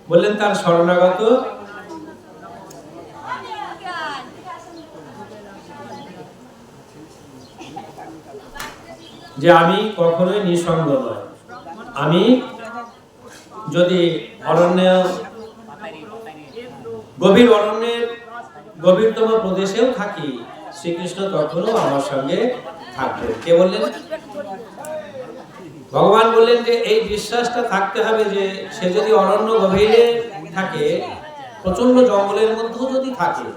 বললেন তার শরণাগত যে আমি কখনোই নিঃসঙ্গ নয়, আমি যদি গভীর অরণ্যের গভীরতম প্রদেশেও থাকি, শ্রীকৃষ্ণ তখনও আমার সঙ্গে থাকবে। কে বললেন? ভগবান বললেন যে এই বিশ্বাসটা থাকতে হবে যে সে যদি অরণ্য গভীরে থাকে, প্রচন্ড জঙ্গলের মধ্যেও যদি থাকে,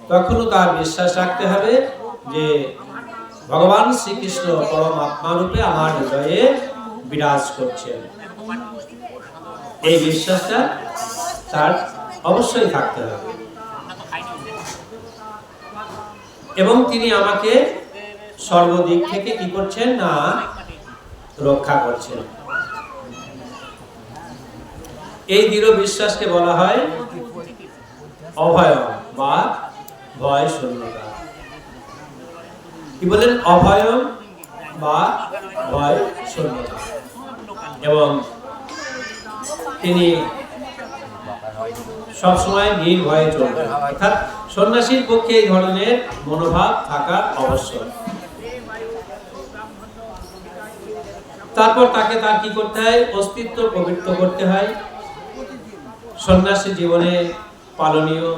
তখনও তার বিশ্বাস রাখতে হবে যে ভগবান শ্রীকৃষ্ণ পরমাত্মা রূপে আমার হৃদয়ে বিরাজ করছেন। এই বিশ্বাসটা তার অবশ্যই থাকতে হবে এবং তিনি আমাকে সর্বদিক থেকে কি করছেন না রক্ষা করছেন। এই দৃঢ় বিশ্বাসকে বলা হয় অভয় বা ভয় শূন্যতা। কি বলেন? অভয় বা ভয় শূন্যতা। এবং তিনি সবসময় নির্ভয়ে চলবেন, অর্থাৎ সন্ন্যাসীর পক্ষে এই ধরনের মনোভাব থাকা আবশ্যক। তারপর তাকে তার কি করতে হয়? অস্তিত্ব পবিত্র করতে হয়। সন্ন্যাসী জীবনে পালনীয়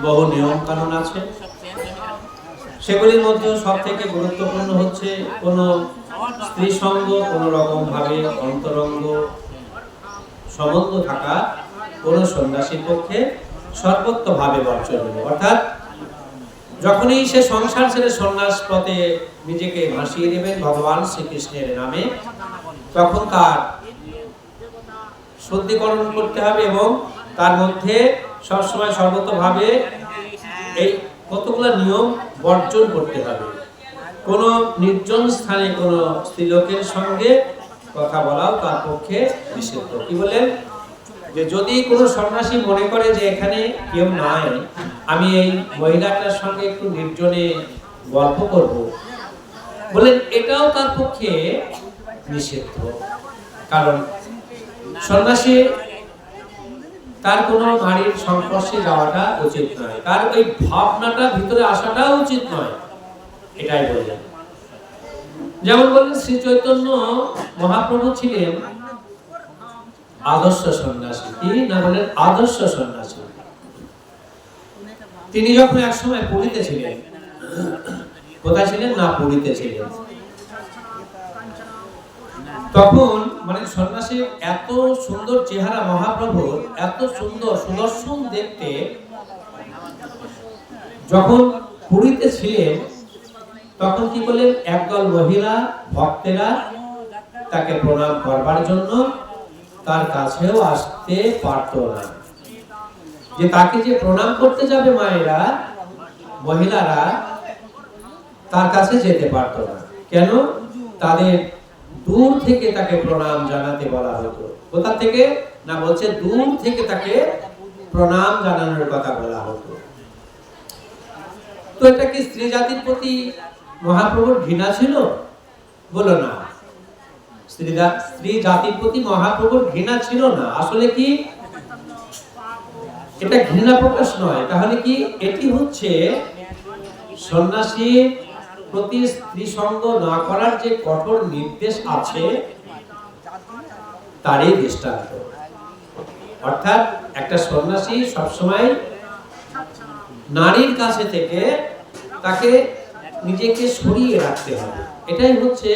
বহু নিয়ম কানুন আছে, সেগুলির মধ্যে সব থেকে গুরুত্বপূর্ণ হচ্ছে কোন স্ত্রী সঙ্গ কোন রকম ভাবে অন্তরঙ্গ সম্বন্ধ থাকা কোন সন্ন্যাসীর পক্ষে সর্বোত্তভাবে বর্জনীয়। অর্থাৎ যখনই সে সংসার ছেড়ে সন্ন্যাস পথে নিজেকে ভাসিয়ে দেবেন ভগবান শ্রীকৃষ্ণের নামে, তখন তার শুদ্ধিকরণ করতে হবে এবং তার মধ্যে সবসময় সর্বতভাবে এই কতগুলো নিয়ম বর্জন করতে হবে। কোন নির্জন স্থানে কোন স্ত্রীলোকের সঙ্গে কথা বলাও তার পক্ষে নিষিদ্ধ। কি বলেন? যে যদি কোনো সন্ন্যাসী মনে করে যে এখানে কেউ নাই, আমি এই মহিলাটার সঙ্গে একটু নির্জনে গল্প করব, বলেন এটাও তার পক্ষে নিষিদ্ধ। কারণ সন্ন্যাসী তার কোনো নারীর সংস্পর্শে যাওয়াটা উচিত নয়, তার ওই ভাবনাটা ভিতরে আসাটাও উচিত নয়, এটাই বললেন। যেমন বললেন শ্রী চৈতন্য মহাপ্রভু ছিলেন আদর্শ সন্ন্যাসী। কি না বলেন? আদর্শ সন্ন্যাসী। তিনি যখন এক সময় পুরীতে ছিলেন, কোথায় ছিলেন? না পুরীতে ছিলেন। তখন মানে সন্ন্যাসীর এত সুন্দর চেহারা, মহাপ্রভুর এত সুন্দর সুদর্শন দেখতে, যখন পুরীতে ছিলেন তখন কি করলেন? একদল মহিলা ভক্তেরা তাকে প্রণাম করবার জন্য তার কাছেও আসতে পারত না। যে তাকে যে প্রণাম করতে যাবে মায়েরা, মহিলারা তার কাছে যেতে পারত না। কেন? তাদের দূর থেকে তাকে প্রণাম জানাতে বলা হতো। কোথা থেকে? না বলছে দূর থেকে তাকে প্রণাম জানানোর কথা বলা হতো। তো এটা কি স্ত্রী জাতির প্রতি মহাপ্রভুর ঘৃণা ছিল? বলো না, স্ত্রী জাতির প্রতি মহাপ্রভুর ঘৃণা ছিল না। আসলে কি এটা ঘৃণা প্রকাশ নয়, তাহলে কি এটি হচ্ছে সন্ন্যাসীর প্রতি স্ত্রী সঙ্গ না করার যে কঠোর নির্দেশ আছে তারই দৃষ্টান্ত। অর্থাৎ একটা সন্ন্যাসী সবসময় নারীর কাছে থেকে তাকে নিজেকে সরিয়ে রাখতে হবে। এটাই হচ্ছে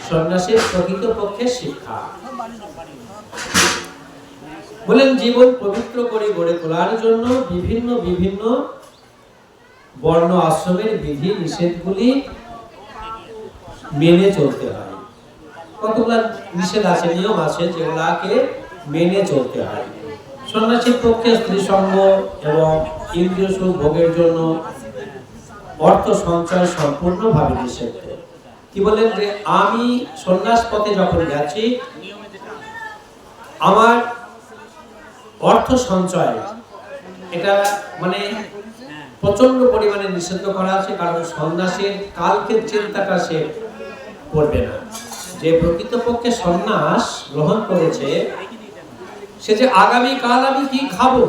সন্ন্যাসীর প্রকৃতপক্ষে শিক্ষা। বলেন জীবন পবিত্র করে গড়ে তোলার জন্য বিভিন্ন বিভিন্ন বর্ণ আশ্রমের বিধি নিষেধগুলি মেনে চলতে হয়। কতগুলো নিষেধ আছে, নিয়ম আছে, যেগুলাকে মেনে চলতে হয়। সন্ন্যাসীর পক্ষে স্ত্রী সঙ্গ এবং ইন্দ্রিয় সুখ ভোগের জন্য অর্থ সঞ্চয় সম্পূর্ণভাবে নিষিদ্ধ। কি বলেন? যে আমি সন্ন্যাস পথে যখন গেছি, আমার অর্থ সঞ্চয় এটা মানে প্রচন্ড পরিমাণে নিষিদ্ধ করা আছে। কারণ সন্ন্যাসীর কালকের চিন্তাটা সে করবে না। যে প্রকৃতপক্ষে সন্ন্যাস গ্রহণ করেছে সে যে আগামীকাল আমি কি খাবো,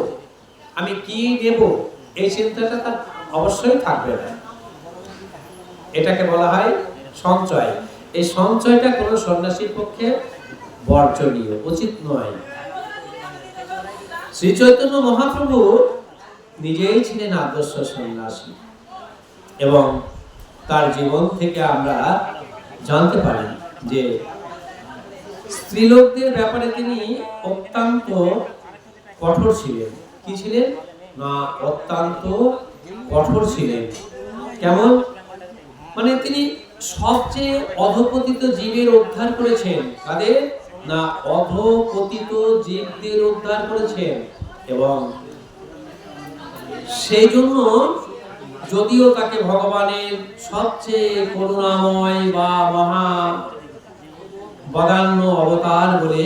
আমি কি নেব, এই চিন্তাটা তার অবশ্যই থাকবে না। এটাকে বলা হয় সঞ্চয়। এই সঞ্চয়টা কোনো সন্ন্যাসীর পক্ষে বর্জনীয়, উচিত নয়। শ্রী চৈতন্য মহাপ্রভু নিজেই ছিলেন আদর্শ সন্ন্যাসী, এবং তার জীবন থেকে আমরা জানতে পারি যে স্ত্রীলোকদের ব্যাপারে তিনি অত্যন্ত কঠোর ছিলেন। কি ছিলেন না, অত্যন্ত কঠোর ছিলেন। কেমন? মানে তিনি সবচেয়ে অধপতিত জীবের উদ্ধার করেছেন। কাদের? না, অধপতিত জীবদের উদ্ধার করেছেন। এবং সেই জন্য যদিও তাকে ভগবানের সবচেয়ে করুণাময় বা মহা বদান্য অবতার বলে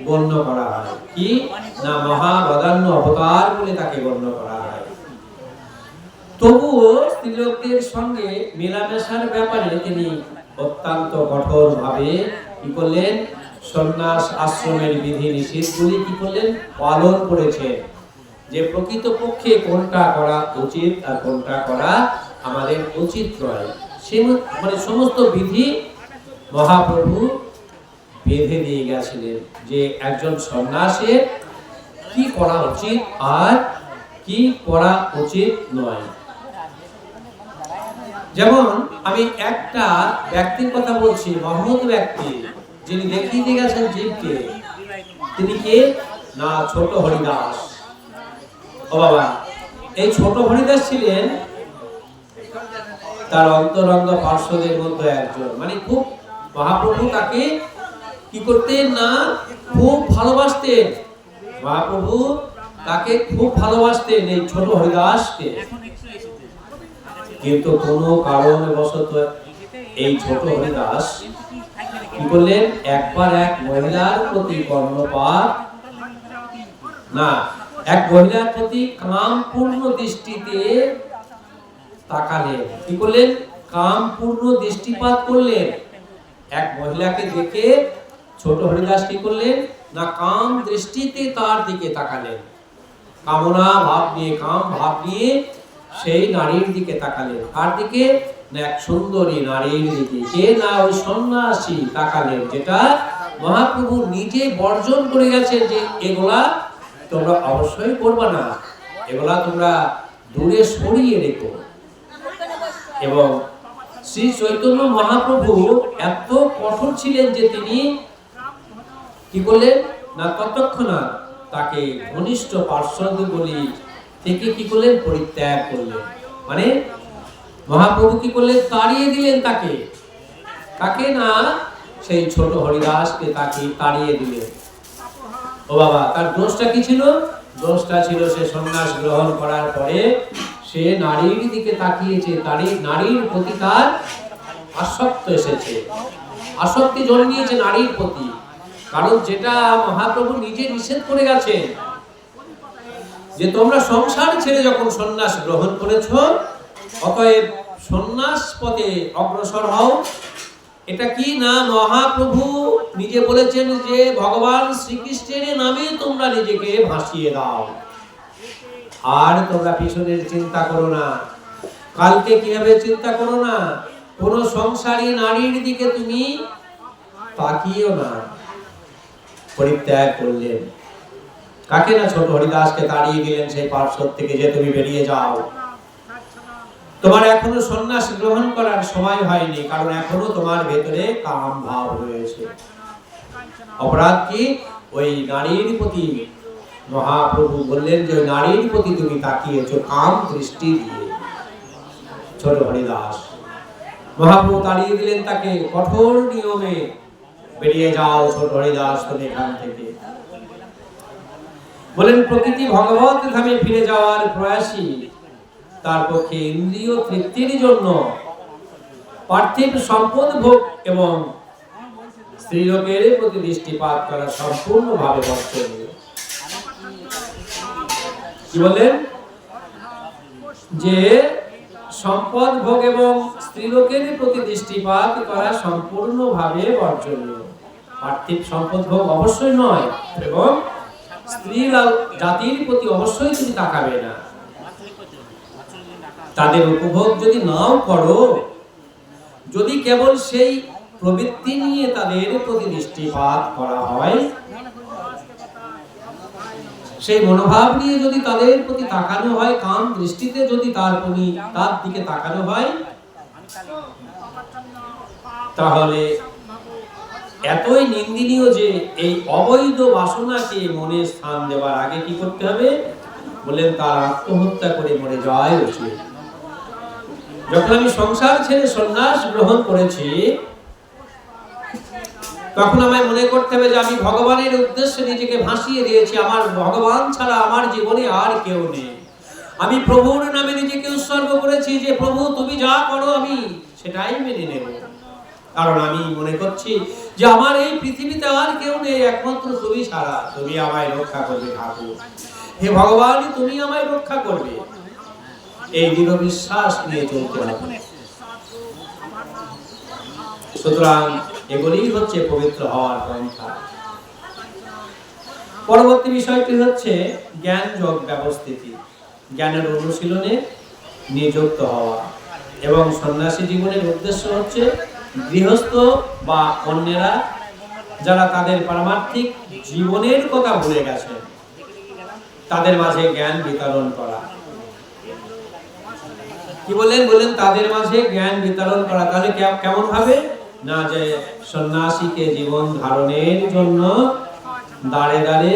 গণ্য করা হয়। কি না, মহা বদান্য অবতার বলে তাকে গণ্য করা হয়। তবুও স্ত্রীলোকদের সঙ্গে মেলামেশার ব্যাপারে তিনি অত্যন্ত কঠোর ভাবে কি করলেন, সন্ন্যাস আশ্রমের বিধি নিষেধগুলি কি করলেন, পালন করেছেন। যে প্রকৃতপক্ষে কোনটা করা উচিত আর কোনটা করা আমাদের উচিত নয়, সে মানে সমস্ত বিধি মহাপ্রভু বেঁধে দিয়ে গেছিলেন যে একজন সন্ন্যাসীর কি করা উচিত আর কি করা উচিত নয়। যেমন আমি একটা ব্যক্তির কথা বলছি, মহৎ ব্যক্তি, যিনি দেখিয়ে দিয়ে গেছেন জীবকে। তিনি কে না, ছোট হরিদাস। ও বাবা, এই ছোট হরিদাস ছিলেন তার অন্তরঙ্গ পার্শ্বদের মধ্যে একজন। মানে খুব মহাপ্রভু তাকে কি করতেন না, খুব ভালোবাসতেন। মহাপ্রভু তাকে খুব ভালোবাসতেন এই ছোট হরিদাসকে। কিন্তু কোনো কারণবশত এই ছোট হরিদাস কি করলেন, একবার এক মহিলার প্রতি কর্ণপাত না, এক মহিলার প্রতি কামপূর্ণ দৃষ্টিতে তাকালেন। কি করলেন, কামপূর্ণ দৃষ্টিপাত করলেন। এক মহিলাকে দেখে ছোট হরিদাস কি করলেন না, কাম দৃষ্টিতে তার দিকে তাকালেন। কামনা ভাব নিয়ে, কাম ভাব নিয়ে সেই নারীর দিকে তাকালেন। কার দিকে না, এক সুন্দরী নারীর দিকে। কে না, ওই সন্ন্যাসী তাকালেন। যেটা মহাপ্রভু নিজে বর্জন করে গেছেন যে এগুলা তোমরা অবশ্যই করবে না, এগুলা তোমরা দূরে সরিয়ে রেখো। এবং শ্রী চৈতন্য মহাপ্রভু এত কঠোর ছিলেন যে তিনি কি করলেন না, তৎক্ষণাৎ তাকে ঘনিষ্ঠ পার্শ্বদগুলি থেকে কি করলেন, পরিত্যাগ করলেন। মানে মহাপ্রভু কি করলেন, তাড়িয়ে দিলেন তাকে। কাকে না, সেই ছোট হরিদাসকে তাকে তাড়িয়ে দিলেন। ও বাবা, তার দোষটা কি ছিল? দোষটা ছিল সে সন্ন্যাস গ্রহণ করার পরে সে নারীর দিকে তাকিয়েছে। নারীর প্রতি তার আসক্ত এসেছে, আসক্তি জন্মিয়েছে নারীর প্রতি। কারণ যেটা মহাপ্রভু নিজে নিষেধ করে গেছেন যে তোমরা সংসার ছেড়ে যখন সন্ন্যাস গ্রহণ করেছো, অতএব সন্ন্যাস পথে অগ্রসর হও। এটা কি না, মহাপ্রভু নিজে বলেছেন যে ভগবান শ্রীকৃষ্ণের নামে তোমরা নিজেকে ভাসিয়ে দাও, আর তোমরা পিছনের চিন্তা করো না, কালকে কি হবে চিন্তা করো না, কোন সংসারী নারীর দিকে তুমি তাকিয়েও না। পরিত্যাগ করলেন। কাকে না, ছোট হরিদাসকে তাড়িয়ে দিলেন সেই পার্শ্বদ থেকে, যে তুমি বেরিয়ে যাও, তোমার এখনো সন্ন্যাস গ্রহণ করার সময় হয়নি, কারণ এখনো তোমার ভেতরে কাম ভাব রয়েছে। অপরাধ কি? ওই নারীর প্রতি মহাপ্রভু বললেন যে ওই নারীর প্রতি তুমি তাকিয়েছো কাম দৃষ্টি দিয়ে। ছোট হরিদাস মহাপ্রভু তাড়িয়ে দিলেন তাকে কঠোর নিয়মে, বেরিয়ে যাও ছোট হরিদাস তুমি এখান থেকে। বলেন প্রকৃতি ভগবত ধামে ফিরে যাওয়ার প্রয়াসী, তার পক্ষে ইন্দ্রিয় তৃপ্তির জন্য পার্থিব সম্পদ ভোগ এবং স্ত্রীলোকের প্রতি দৃষ্টিপাত করা সম্পূর্ণভাবে বর্জনীয়। কি বলেন যে সম্পদ ভোগ এবং স্ত্রীলোকের প্রতি দৃষ্টিপাত করা সম্পূর্ণভাবে বর্জনীয়। পার্থিব সম্পদ ভোগ অবশ্যই নয়, এবং সুশীল জাতির প্রতি অবশ্যই তুমি তাকাবে না। তাদের উপভোগ যদি নাও করো, যদি কেবল সেই প্রবৃত্তি নিয়ে তাদের প্রতি দৃষ্টিপাত করা হয়, সেই মনোভাব নিয়ে যদি তাদের প্রতি তাকানো হয়, কাম দৃষ্টিতে যদি তার দিকে তাকানো হয়, তাহলে এতই নিন্দনীয় যে এই অবৈধ বাসনাকে মনে স্থান দেওয়ার আগে কি করতে হবে বলেন, তার আত্মহত্যা করে মরে যাওয়াই উচিত। যখন আমি সংসার ছেড়ে সন্ন্যাস গ্রহণ করেছি, তখন আমায় মনে করতে হবে যে আমি ভগবানের উদ্দেশ্যে নিজেকে ভাসিয়ে দিয়েছি। আমার ভগবান ছাড়া আমার জীবনে আর কেউ নেই। আমি প্রভুর নামে নিজেকে উৎসর্গ করেছি যে প্রভু তুমি যা করো আমি সেটাই মেনে নেব। কারণ আমি মনে করছি যে আমার এই পৃথিবীতে আর কেউ নেই, একমাত্র তুমি ছাড়া। তুমি আমায় রক্ষা করবে ঠাকুর, হে ভগবান তুমি আমায় রক্ষা করবে। এই দৃঢ় বিশ্বাস নিয়ে চলতে হবে। সুতরাং এগুলি হচ্ছে পবিত্র হওয়ার পন্থা। পরবর্তী বিষয়টি হচ্ছে জ্ঞান যোগ ব্যবস্থিতি, জ্ঞানের অনুশীলনে নিযুক্ত হওয়া। এবং সন্ন্যাসী জীবনের উদ্দেশ্য হচ্ছে গৃহস্থ বা অন্যেরা যারা তাদের পারমার্থিক জীবনের কথা ভুলে গেছে তাদের মাঝে জ্ঞান বিতরণ করা। কি বলেন তাদের মাঝে জ্ঞান বিতরণ করা। তাহলে কেমন ভাবে না, যে সন্ন্যাসীকে জীবন ধারণের জন্য দাঁড়ে দাঁড়ে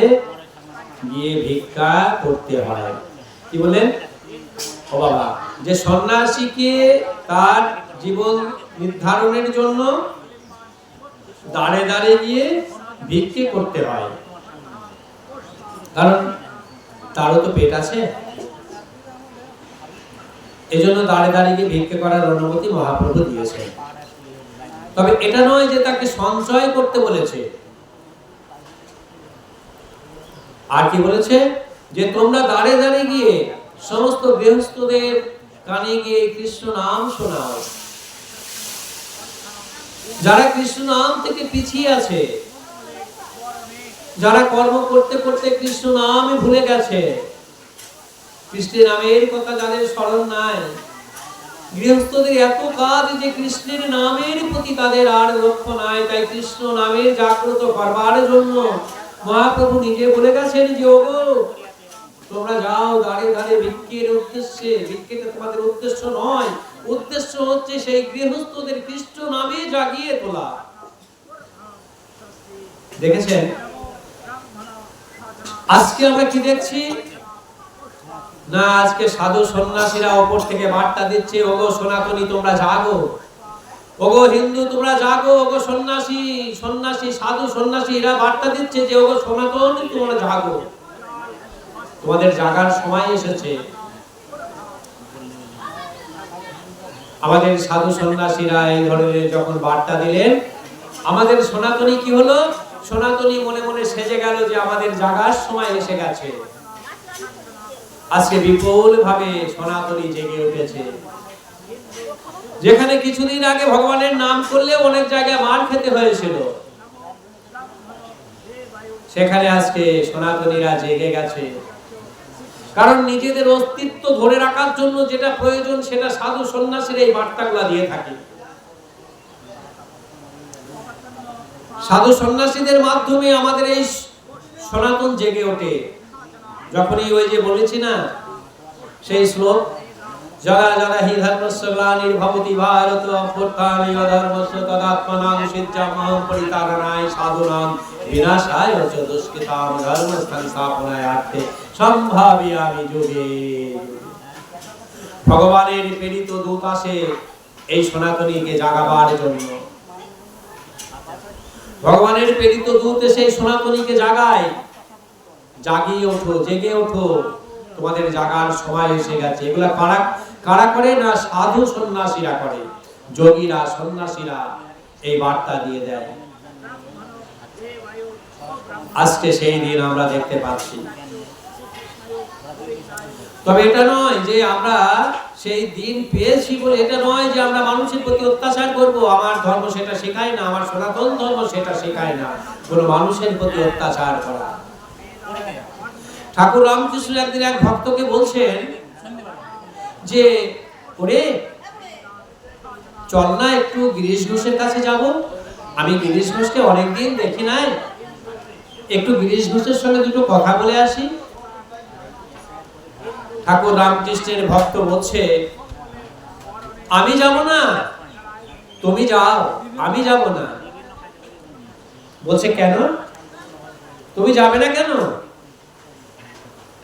গিয়ে ভিক্ষা করতে হয়। কি বলেন ও বাবা, যে সন্ন্যাসীকে তার জীবন নির্ধারণের জন্য দাঁড়ে দাঁড়ে গিয়ে ভিক্ষে করতে হয়। কারণ তারও তো পেট আছে, এজন্য দাঁড়ে দাঁড়িয়ে গিয়ে ভিক্ষে করার অনুমতি মহাপ্রভু দিয়েছে। তবে এটা নয় যে তাকে সঞ্চয় করতে বলেছে। আর কি বলেছে, যে তোমরা দাঁড়ে দাঁড়িয়ে গিয়ে সমস্ত গৃহস্থদের কানে গিয়ে কৃষ্ণ নাম শোনাও। যারা কৃষ্ণ নাম থেকে পিছিয়ে আছে, যারা কর্ম করতে করতে কৃষ্ণ নামে ভুলে গেছে, কৃষ্ণের নামের কথা যাদের স্মরণ নাই, গৃহস্থদের এত কাজ যে কৃষ্ণের নামের প্রতি তাদের আর লক্ষ্য নাই, তাই কৃষ্ণ নামের জাগ্রত করবার জন্য মহাপ্রভু নিজে বলে গেছেন যে ওগো তোমরা যাও দাঁড়িয়ে দাঁড়িয়ে ভিক্ষের উদ্দেশ্যে। ভিক্ষেটা তোমাদের উদ্দেশ্য নয়, উদ্দেশ্য হচ্ছে সেই গৃহস্থদের কৃষ্ণ নামে জাগিয়ে তোলা। দেখেছেন আজকে আমরা কি দেখছি না, আজকে সাধু সন্ন্যাসীরা উপর থেকে বার্তা দিচ্ছে, ওগো সনাতনী তোমরা জাগো, ওগো হিন্দু তোমরা জাগো, ওগো সন্ন্যাসী সাধু সন্ন্যাসী এরা বার্তা দিচ্ছে যে ওগো সনাতনী তোমরা জাগো, তোমাদের জাগার সময় এসেছে। আমাদের সাধু সন্ন্যাসীরা এই ধরনের যখন বার্তা দিলেন, আমাদের সনাতনী কি হলো, সনাতনী মনে মনে সেজে গেল যে আমাদের জাগার সময় এসে গেছে। আজকে বিপুল ভাবে সনাতনী জেগে উঠেছে। যেখানে কিছুদিন আগে ভগবানের নাম করলে অনেক জায়গায় মার খেতে হয়েছিল, সেখানে আজকে সনাতনীরা জেগে গেছে। কারণ নিজেদের অস্তিত্ব ধরে রাখার জন্য যেটা প্রয়োজন সেটা সাধু সন্ন্যাসীরা এই বার্তাগুলো দিয়ে থাকে। সাধু সন্ন্যাসীদের মাধ্যমে আমাদের এই সনাতন জেগে ওঠে। যখনই ওই যে বলেছি না সেই শ্লোক, যদা যদা হি ধর্মস্য গ্লানির্ভবতি ভারত অভ্যুত্থানে অধর্মস্য তদাত্মনাং সিদ্ধামহং পরিতারণায় সাধুনাং বিনাশায় চ দুষ্কৃতাম ধর্মস্থান স্থাপনায়ার্থে সম্ভাবয়ামি যুগে। ভগবানের প্রেরিত দূত আসে এই সনাতনীকে জাগাবার জন্য। ভগবানের প্রেরিত দূত এসে সনাতনীকে জাগায়, জাগিয়ে ওঠো, জেগে ওঠো, তোমাদের জাগার সময় এসে গেছে। এগুলা কারা করে না, সাধু সন্ন্যাসীরা করে, যোগীরা সন্ন্যাসীরা এই বার্তা দিয়ে দেয়। আজকে সেই দিন আমরা দেখতে পাচ্ছি। তবে এটা নয় যে আমরা সেই দিন পেয়েছি বলে এটা নয় যে আমরা মানুষের প্রতি অত্যাচার করব। আমার ধর্ম সেটা শেখায় না, আমার সনাতন ধর্ম সেটা শেখায় না কোনো মানুষের প্রতি অত্যাচার করা। ঠাকুর রামকৃষ্ণ একদিন এক ভক্তকে বলছেন যে ওরে চল না একটু গিরিশ ঘোষের কাছে যাব, আমি গিরিশ ঘোষকে অনেকদিন দেখি নাই, একটু গিরিশ ঘোষের সঙ্গে দুটো কথা বলে আসি। ঠাকুর রামকৃষ্ণের ভক্ত বলছে আমি যাব না, তুমি যাও, আমি যাব না। বলছে কেন, তুমি যাবে না কেন?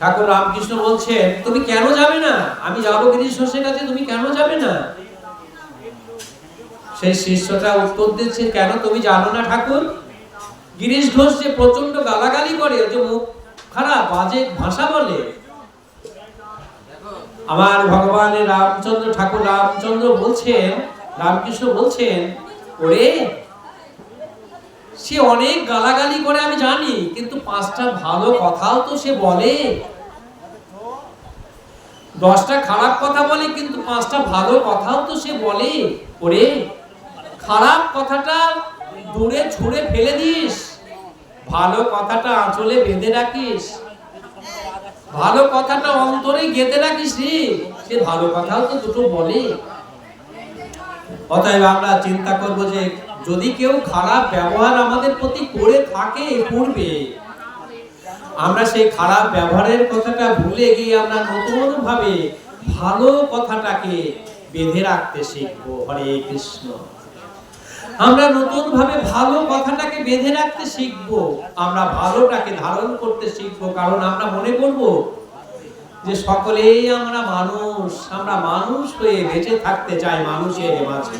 ঠাকুর রামকৃষ্ণ বলছেন তুমি কেন যাবে না, আমি যাবো গিরিশ ঘোষের কাছে, তুমি কেন যাবে না? সেই শিষ্যটা উত্তর দিচ্ছে কেন তুমি জানো না ঠাকুর, গিরিশ ঘোষ যে প্রচন্ড গালাগালি করে, যে মুখ খারাপ বাজে ভাষা বলে, আমার ভগবানের রামচন্দ্র ঠাকুর রামচন্দ্র বলছেন, রামকৃষ্ণ বলছেন ওরে সে অনেক গালাগালি করে আমি জানি, কিন্তু 5টা ভালো কথাও তো সে বলে, 10টা খারাপ কথা বলে কিন্তু 5টা ভালো কথাও তো সে বলে। ওরে খারাপ কথাটা দূরে ছুঁড়ে ফেলে দিস, ভালো কথাটা আঁচলে বেঁধে রাখিস, ভালো কথাটা অন্তরে গেঁথে রাখিস রে, সে ভালো কথাও তো দুটো বলে। অতএব আমরা চিন্তা করব যে যদি কেউ খারাপ ব্যবহার আমাদের প্রতি করে থাকে পূর্বে, আমরা সেই খারাপ ব্যবহারের কথাটা ভুলে গিয়ে আমরা নতুন ভাবে ভালো কথাটাকে বেঁধে রাখতে শিখবো। হরে কৃষ্ণ। আমরা নতুন ভাবে ভালো কথাটাকে বেঁধে রাখতে শিখবো, আমরা ভালোটাকে ধারণ করতে শিখবো, কারণ আমরা মনে করব যে সকলেই আমরা মানুষ, আমরা মানুষ হয়ে বেঁচে থাকতে চাই মানুষের মাঝে,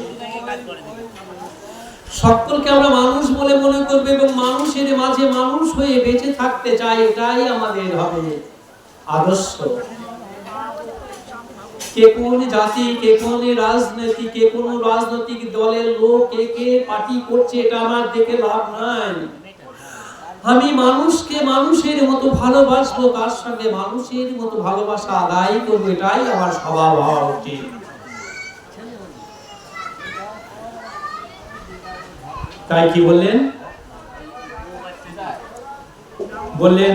সকলকে আমরা মানুষ বলে মনে করবে এবং মানুষের মাঝে মানুষ হয়ে বেঁচে থাকতে চাই, এটাই আমাদের হবে আদর্শ। কে কোন জাতি, কে কোন রাজনীতি, কে কোন রাজনৈতিক দলের লোক, কে পার্টি করছে, এটা আমার দেখে লাভ নাই। আমি মানুষকে মানুষের মতো ভালোবাসবো, তার সঙ্গে মানুষের মতো ভালোবাসা আদায় করবো, এটাই আমার স্বভাব হওয়া উচিত। তাই কি বললেন, বললেন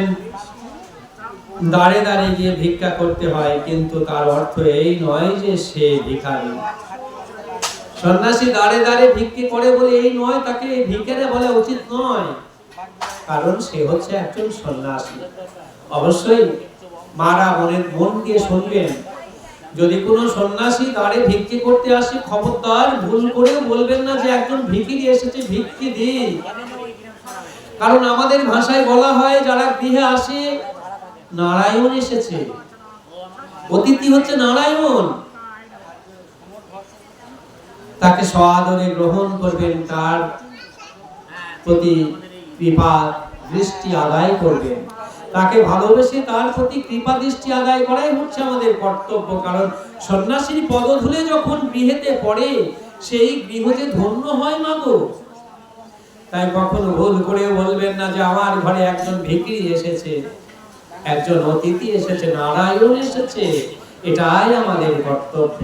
দাঁড়ে দাঁড়ে গিয়ে ভিক্ষা করতে হয়, কিন্তু তার অর্থ এই নয় যে সে ভিখারি। সন্ন্যাসী দাঁড়ে দাঁড়ে ভিক্ষে করে বলে এই নয় তাকে ভিখারি বলা উচিত নয়, কারণ সে হচ্ছে একজন সন্ন্যাসী। অবশ্যই মারা মন দিয়ে শুনবেন, যদি কোনো সন্ন্যাসী দাঁড়ে ভিক্ষে করতে আসে, খবরদার ভুল করে বলবেন না যে একজন ভিখিরি এসেছে ভিক্ষে দিই, কারণ আমাদের ভাষায় বলা হয় যারা গৃহে আসে নারায়ণ এসেছে, অতিথি হচ্ছে নারায়ণ, তাকে সআদরে গ্রহণ করবেন, তার প্রতি কৃপা দৃষ্টি আদায় করবেন, তাকে ভালোবেসে তার প্রতি কৃপা দৃষ্টি আদায় করাই হচ্ছে আমাদের কর্তব্য। কারণ সন্ন্যাসীর পদধূলি যখন গৃহেতে পড়ে, সেই গৃহ যে ধন্য হয় মাগো। তাই কখনো ভুল করে বলবেন না যে আমার ঘরে একজন ভিখিরি এসেছে, একজন অতিথি এসেছে, নারায়ণ এসেছে, এটাই আমাদের কর্তব্য।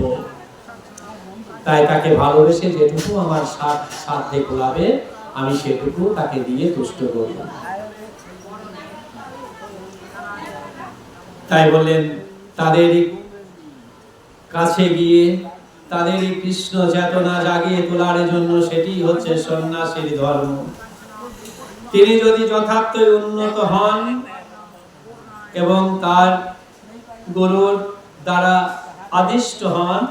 তাই তাকে ভালোবেসে যেটুকু আমার সাধ্যে কুলাবে আমি সেটুকু তাকে দিয়ে তুষ্ট করব। তাই বললেন তাদের কাছে গিয়ে তাদের কৃষ্ণ চেতনা জাগিয়ে তোলার জন্য, সেটি হচ্ছে সন্ন্যাসীর ধর্ম। তিনি যদি যথার্থই উন্নত হন এবং তার গুরুর দ্বারা আদিষ্ট হন,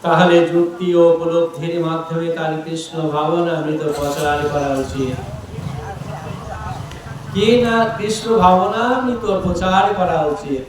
তাহলে যুক্তি ও উপলব্ধির মাধ্যমে তার কৃষ্ণ ভাবনামৃত প্রচার করা উচিত। কি না কৃষ্ণ ভাবনামৃত প্রচার করা উচিত।